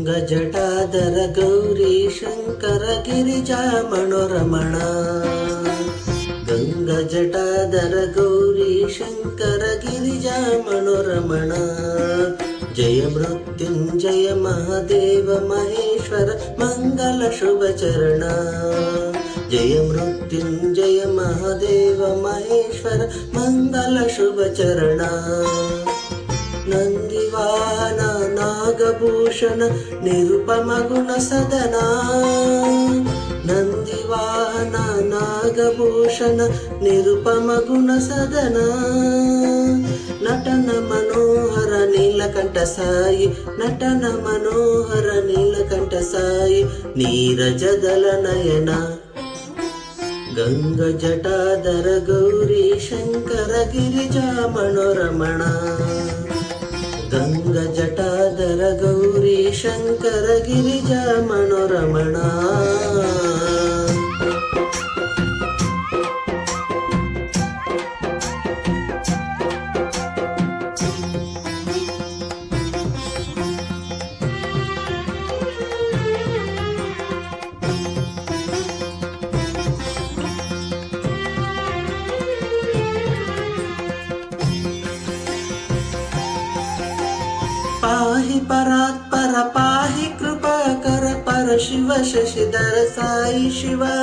ಗಂಗಜಟಾಧರ ಗೌರಿ ಶಂಕರ ಗಿರಿಜಾ ಮನೋರಮಣ. ಗಂಗಜಟಾಧರ ಗೌರಿ ಶಂಕರ ಗಿರಿಜಾ ಮನೋರಮಣ. ಜಯ ಮೃತ್ಯುಂಜಯ ಮಹಾದೇವ ಮಹೇಶ್ವರ ಮಂಗಲ ಶುಭ ಚರಣ. ಜಯ ಮೃತ್ಯುಂಜಯ ಮಹಾದೇವ ಮಹೇಶ್ವರ ಮಂಗಲ ಶುಭ ಚರಣ. ನಂದಿವಾಹನ ನಾಗಭೂಷಣ ನಿರುಪಮ ಗುಣ ಸದನ. ನಂದಿವಾಹನ ನಾಗಭೂಷಣ ನಿರುಪಮ ಗುಣ ಸದನ. ನಟನ ಮನೋಹರ ನೀಲಕಂಠ ಸಾಯಿ. ನಟನ ಮನೋಹರ ನೀಲಕಂಠ ಸಾಯಿ. ನೀರಜದಲ ನಯನ. ಗಂಗಜಟಾಧರ ಗೌರಿ ಶಂಕರ ಗಿರಿಜಾ ಮನೋರಮಣ. ಗಂಗಜಟಾಧರ ಗೌರಿ ಶಂಕರ ಗಿರಿಜಾ ಮನೋರಮಣ. पाहि परात्पर पाहि कृपाकर पर शिव शशिधर साई शिवा.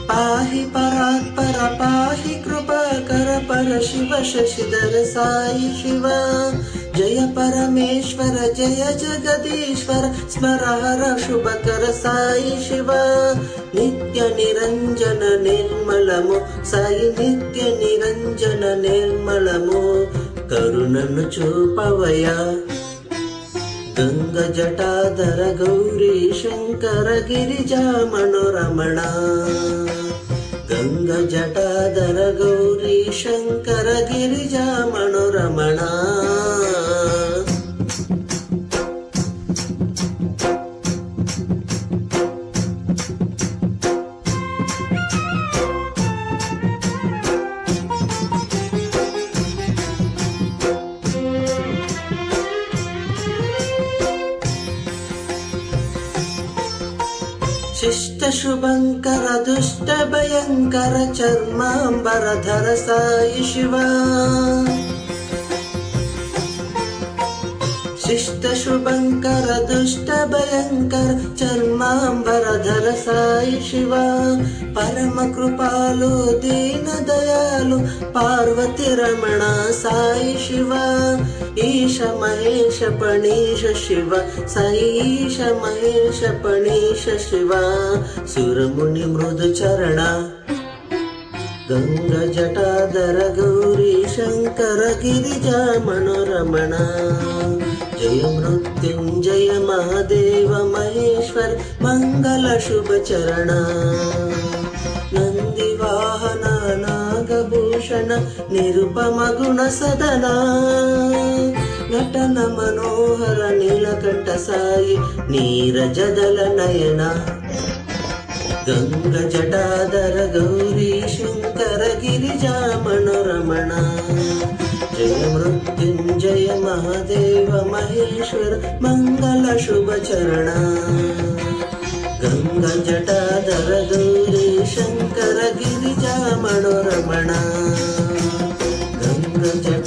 पाहि परात्पर पाहि कृपाकर पर शिव शशिधर साई शिवा. जय परमेश्वर जय जगदीश्वर स्मर हर शुभकर साई शिवा. नित्य निरंजन निर्मलमु साई. नित्य निरंजन निर्मलमु करुणनु చూపవయ. గంగజటాధర గౌరీ శంకర గిరిజా మనోరమణ. గంగజటాధర గౌరీ శంకర గిరిజా మనోరమణ. शिष्ट शुभंकर दुष्ट भयंकर चर्मांबरधर साई शिवा. शिष्ट शुभंकर दुष्ट भयंकर चर्मांबरधर साई शिवा. परम कृपालु दीन दयालु पार्वती रमण साई शिवा. ईश महेश पणीश शिव साई. ईश महेश पणीश शिवा. सुरमुनि मृदु चरण. गंगजटाधर गौरी शंकर गिरिजा मनोरमण. जय मृत्युंजय महादेव महेश्वर मंगल शुभ चरण. नंदिवाहन नागभूषण निरुपम गुण सदन. नटन मनोहर नीलकंठ साई. नीरजदल नयन. गंगजटाधर गौरी शंकर गिरिजा मनोरमण. जय मृत्युंजय महादेव महेश्वर मंगल शुभ चरण. गंगजटाधर गौरी शंकर गिरिजा मनोरमण. गंगजटाधर